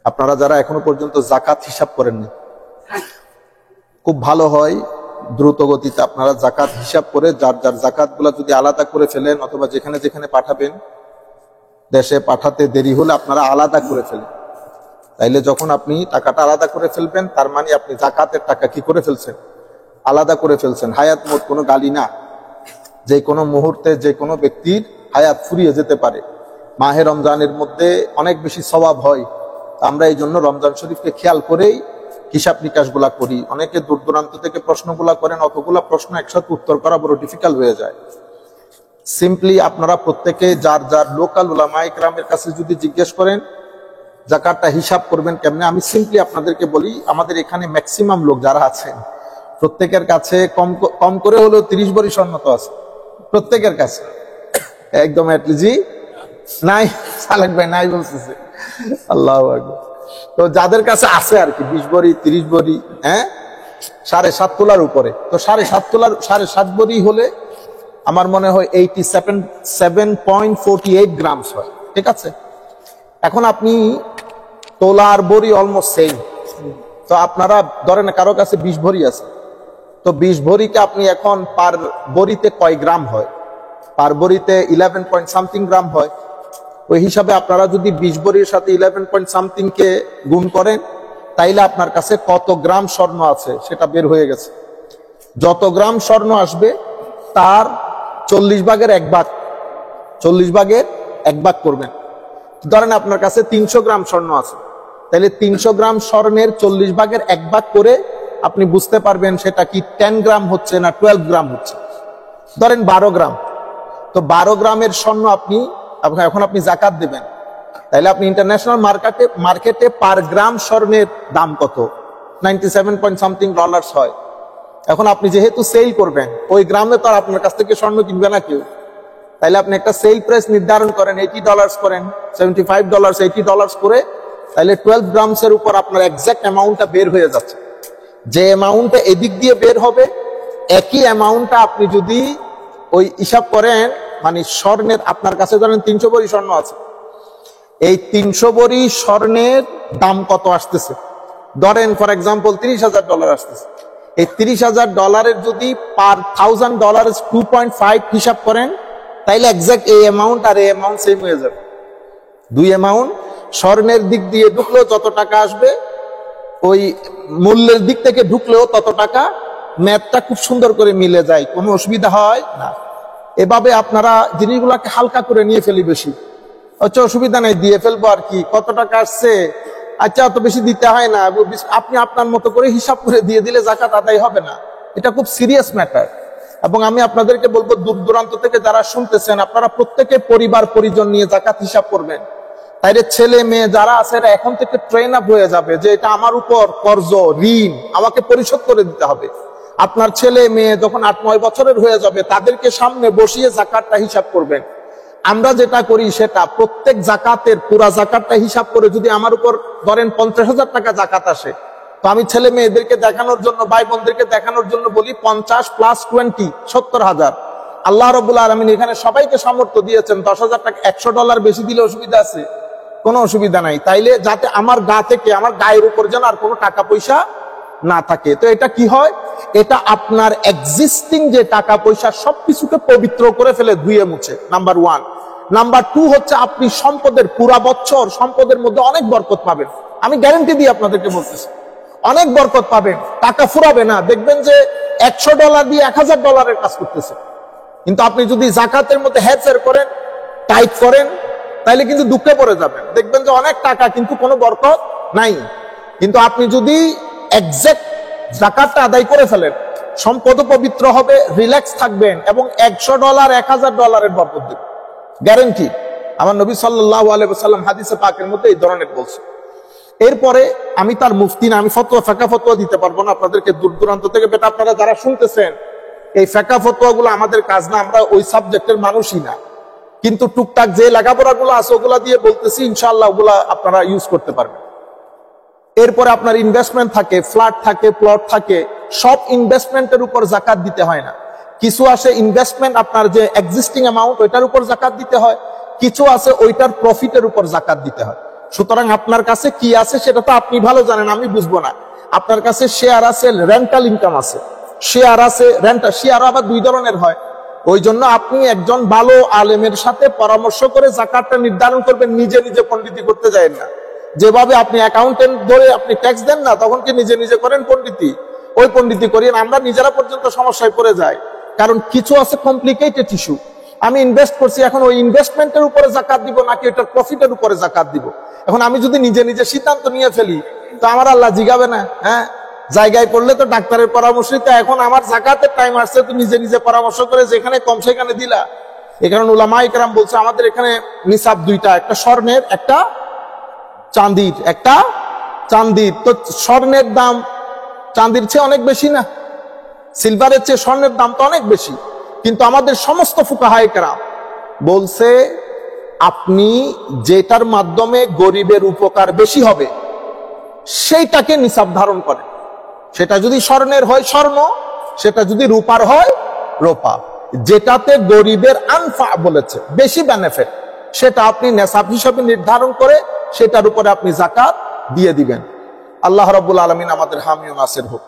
আপনারা যারা এখনো পর্যন্ত জাকাত হিসাব করেননি, খুব ভালো হয় দ্রুত গতিতে আপনারা জাকাত হিসাব করে যার যার জাকাত গুলা যদি আলাদা করে ফেলেন, অথবা যেখানে যেখানে পাঠাবেন, দেশে পাঠাতে দেরি হলে আপনারা আলাদা করে ফেলেন। তাইলে যখন আপনি টাকাটা আলাদা করে ফেলবেন, তার মানে আপনি জাকাতের টাকা কি করে ফেলছেন? আলাদা করে ফেলছেন। হায়াত মোট কোনো গালি না, যে কোনো মুহূর্তে যে কোনো ব্যক্তির হায়াত ফুরিয়ে যেতে পারে। মাহে রমজানের মধ্যে অনেক বেশি সওয়াব হয়। আমরা এই জন্য রমজান শরীফকে খেয়াল করেই হিসাব নিকাশ গুলা করি। অনেকে দূর দূরান্ত থেকে প্রশ্নগুলা করেন, অতগুলা প্রশ্ন একসাথে উত্তর করা বড় ডিফিকাল্ট হয়ে যায়। সিম্পলি আপনারা প্রত্যেকে যার যার লোকাল উলামা ইকরামের কাছে যদি জিজ্ঞেস করেন জাকাতটা হিসাব করবেন কেমনে, আমি সিম্পলি আপনাদেরকে বলি, আমাদের এখানে ম্যাক্সিমাম লোক যারা আছেন প্রত্যেকের কাছে কম করে হলেও 30 ভরি স্বর্ণ তো আছে প্রত্যেকের কাছে, একদম জি নাই, সালেক ভাই নাই বলতেছে, আল্লাহু আকবার। তো যাদের কাছে আছে আর কি 20 ভরি 30 ভরি, 7.5 তোলার উপরে, তো 7.5 তোলার 7.5 ভরি হলে আমার মনে হয় 87.48 গ্রামস হয়, ঠিক আছে। এখন আপনি তোলার ভরি অলমোস্ট সেম, তো আপনারা ধরেন কারো কাছে 20 ভরি আছে, তো 20 ভরিকে আপনি এখন পার ভরিতে কয় গ্রাম হয়? পার ভরিতে 11 পয়েন্ট সামথিং গ্রাম হয়। ওই হিসাবে আপনারা যদি 20 ভরির সাথে 11 পয়েন্ট সামথিং কে গুণ করেন, তাইলে আপনার কাছে কত গ্রাম স্বর্ণ আছে সেটা বের হয়ে গেছে। যত গ্রাম স্বর্ণ আসবে তার 40 ভাগের 1 ভাগ, 40 ভাগের 1 ভাগ করবেন। ধরেন আপনার কাছে 300 গ্রাম স্বর্ণ আছে, তাহলে 300 গ্রাম স্বর্ণের 40 ভাগের 1 ভাগ করে আপনি বুঝতে পারবেন সেটা কি 10 গ্রাম হচ্ছে না 12 গ্রাম হচ্ছে। ধরেন 12 গ্রাম, তো 12 গ্রামের স্বর্ণ এখন আপনি জাকাত দেবেন, তাহলে আপনি ইন্টারন্যাশনাল মার্কেটে পার গ্রাম স্বর্ণের দাম কত? 97 পয়েন্ট সামথিং ডলার্স হয়। এখন আপনি যেহেতু সেল করবেন, ওই গ্রামে তো আর আপনার কাছ থেকে স্বর্ণ কিনবে না কেউ, তাইলে আপনি একটা সেল প্রাইস নির্ধারণ করেন, $80 করেন, $75, $80 করে, তাইলে 12 গ্রামসের উপর আপনার এক্সাক্ট অ্যামাউন্টটা বের হয়ে যাচ্ছে। যে অ্যামাউন্টটা এদিক দিয়ে বের হবে, একই অ্যামাউন্টটা আপনি যদি ওই হিসাব করেন, মানে স্বর্ণের আপনার কাছে ধরেন 300 ভরি স্বর্ণ আছে, এই 300 ভরি স্বর্ণের দাম কত আসতেছে? ধরেন ফর এক্সাম্পল $30,000 আসতেছে। এই $30,000 যদি পার $1,000 2.5 হিসাব করেন, তাইলে এক্সাক্ট এই অ্যামাউন্ট আর এই অ্যামাউন্ট সেম হয়ে যাবে। দুই অ্যামাউন্ট স্বর্ণের দিক দিয়ে ঢুকলেও যত টাকা আসবে, ওই মূল্যের দিক থেকে ঢুকলেও তত টাকা, ম্যাথটা খুব সুন্দর করে মিলে যায়, কোনো অসুবিধা হয় না। এভাবে আপনারা জিনিসগুলোকে হালকা করে নিয়ে ফেলি বেশি, হচ্ছে অসুবিধা নাই, দিয়ে ফেলবো আর কি, কত টাকা আসছে, আচ্ছা অত বেশি দিতে হয় না, আপনি আপনার মতো করে হিসাব করে দিয়ে দিলে জাকাত আদায় হবে না। এটা খুব সিরিয়াস ম্যাটার। এবং আমি আপনাদেরকে বলবো, দূর দূরান্ত থেকে যারা শুনতেছেন, আপনারা প্রত্যেকে পরিবার পরিজন নিয়ে জাকাত হিসাব করবেন। তাইলে ছেলে মেয়ে যারা আছে এরা এখন থেকে ট্রেন আপ হয়ে যাবে যে এটা আমার উপর কর্জ, ঋণ আমাকে পরিশোধ করে দিতে হবে। আপনার ছেলে মেয়ে যখন 8-9 বছরের হয়ে যাবে, তাদেরকে সামনে বসিয়ে জাকাতটা হিসাব করবেন। আমরা যেটা করি সেটা প্রত্যেক জাকাতের পুরা জাকাতটা হিসাব করে, যদি আমার উপর ধরেন 50,000 টাকা জাকাত আসে, তো আমি ছেলে মেয়েদেরকে দেখানোর জন্য, ভাই বোনদেরকে দেখানোর জন্য বলি 50 + 20 70,000। আল্লাহ রাব্বুল আলামিন এখানে সবাইকে সামর্থ্য দিয়েছেন, $10,000 টাকা $100 বেশি দিলে অসুবিধা আছে? কোনো অসুবিধা নাই। তাইলে যাতে আমার গা থেকে, আমার গায়ের উপর যেন আর কোনো টাকা পয়সা না থাকে। তো এটা কি হয়? এটা আপনার এক্সিস্টিং যে টাকা পয়সা সবকিছুকে পবিত্র করে ফেলে, ধুয়ে মুছে, নাম্বার 1। নাম্বার 2 হচ্ছে আপনি সম্পদের পুরা বছর সম্পদের মধ্যে অনেক বরকত পাবেন। আমি গ্যারান্টি দিয়ে আপনাদেরকে বলতেছি, অনেক বরকত পাবেন, টাকা ফুরাবে না। দেখবেন যে $100 দিয়ে $1,000 কাজ করতেছে। কিন্তু আপনি যদি জাকাতের মধ্যে হেরফের করেন, টাইট করেন, তাইলে কিন্তু দুঃখে পড়ে যাবেন। দেখবেন যে অনেক টাকা কিন্তু কোনো বরকত নাই। কিন্তু আপনি যদি এক্সাক্ট জাকাতটা আদায় করে ফেলেন, সম্পদ পবিত্র হবে, রিল্যাক্স থাকবেন, এবং $100 $1,000 বরকত দেবে, গ্যারান্টি। আমার নবী সাল্লাল্লাহু আলাইহি ওয়াসাল্লাম হাদিসে পাকের মধ্যে এই ধরনের বলছে। এরপরে আমি তার মুফতি না, আমি ফাঁকা ফতোয়া দিতে পারবো না আপনাদেরকে দূর দূরান্ত থেকে। বেটা আপনারা যারা শুনতেছেন, এই ফাঁকা ফতোয়া গুলো আমাদের কাজ না, আমরা ওই সাবজেক্টের মানুষই না। কিন্তু টুকটাক যে লেখাপড়া গুলো আছে ওগুলা দিয়ে বলতেছি, ইনশাআল্লাহ ওগুলা আপনারা ইউজ করতে পারবেন। এরপরে আপনার ইনভেস্টমেন্ট থাকে, ফ্ল্যাট থাকে, প্লট থাকে, সব ইনভেস্টমেন্টের উপর জাকাত দিতে হয় না। কিছু আসে ইনভেস্টমেন্ট, আপনার যে এক্সিস্টিং অ্যামাউন্ট ওইটার উপর জাকাত দিতে হয়, কিছু আছে ওইটার প্রফিটের উপর জাকাত দিতে হয়। সুতরাং আপনার কাছে কি আছে সেটা তো আপনি ভালো জানেন, আমি বুঝবো না। আপনার কাছে শেয়ার আছে, রেন্টাল ইনকাম আছে, শেয়ার আছে, রেন্টাল শেয়ার আবার দুই ধরনের হয়। ওই জন্য আপনি একজন ভালো আলেমের সাথে পরামর্শ করে জাকাতটা নির্ধারণ করবেন, নিজে নিজে পণ্ডিতি করতে যাবেন না। যেভাবে আপনি অ্যাকাউন্টেন্ট ধরে আপনি ট্যাক্স দেন না, তখন কি নিজে নিজে করেন পণ্ডিতি, ওই পণ্ডিতি করিয়েন। আমরা নিজেরা পর্যন্ত সমস্যায় পড়ে যাই, কারণ কিছু আছে কমপ্লিকেটেড ইস্যু। আমি ইনভেস্ট করছি, এখন ওই ইনভেস্টমেন্টের উপরে জাকাত দিব নাকি ওটার প্রফিটের উপরে জাকাত দিব। এখন আমি যদি নিজে নিজে সিদ্ধান্ত নিয়ে ফেলি তো আমার আল্লাহ জিগাবে না? হ্যাঁ, জায়গায় পড়লে তো ডাক্তারের পরামর্শ দিতে। এখন আমার জাকাতের টাইম আসছে, তো নিজে নিজে পরামর্শ করে যেখানে কম সেখানে দিলা। এই কারণে উলামায়ে কেরাম বলছে আমাদের এখানে নিসাব দুইটা, একটা স্বর্ণের, একটা চাঁদির। একটা চাঁদির, তো স্বর্ণের দাম চাঁদির চেয়ে অনেক বেশি না? সিলভারের চেয়ে স্বর্ণের দাম তো অনেক বেশি। কিন্তু আমাদের সমস্ত ফুকাহায়ে কেরাম বলছে আপনি যেটার মাধ্যমে গরিবের উপকার বেশি হবে সেইটাকে নিসাব ধারণ করেন। সেটা যদি স্বর্ণের হয় স্বর্ণ, সেটা যদি রূপার হয় রূপা। যেটাতে গরিবের আনফা বলেছে, বেশি বেনিফিট, সেটা আপনি নিসাব হিসাবে নির্ধারণ করে সেটার উপরে আপনি যাকাত দিয়ে দিবেন। আল্লাহ রাব্বুল আলামিন আমাদের হামি ও নাসির হোক।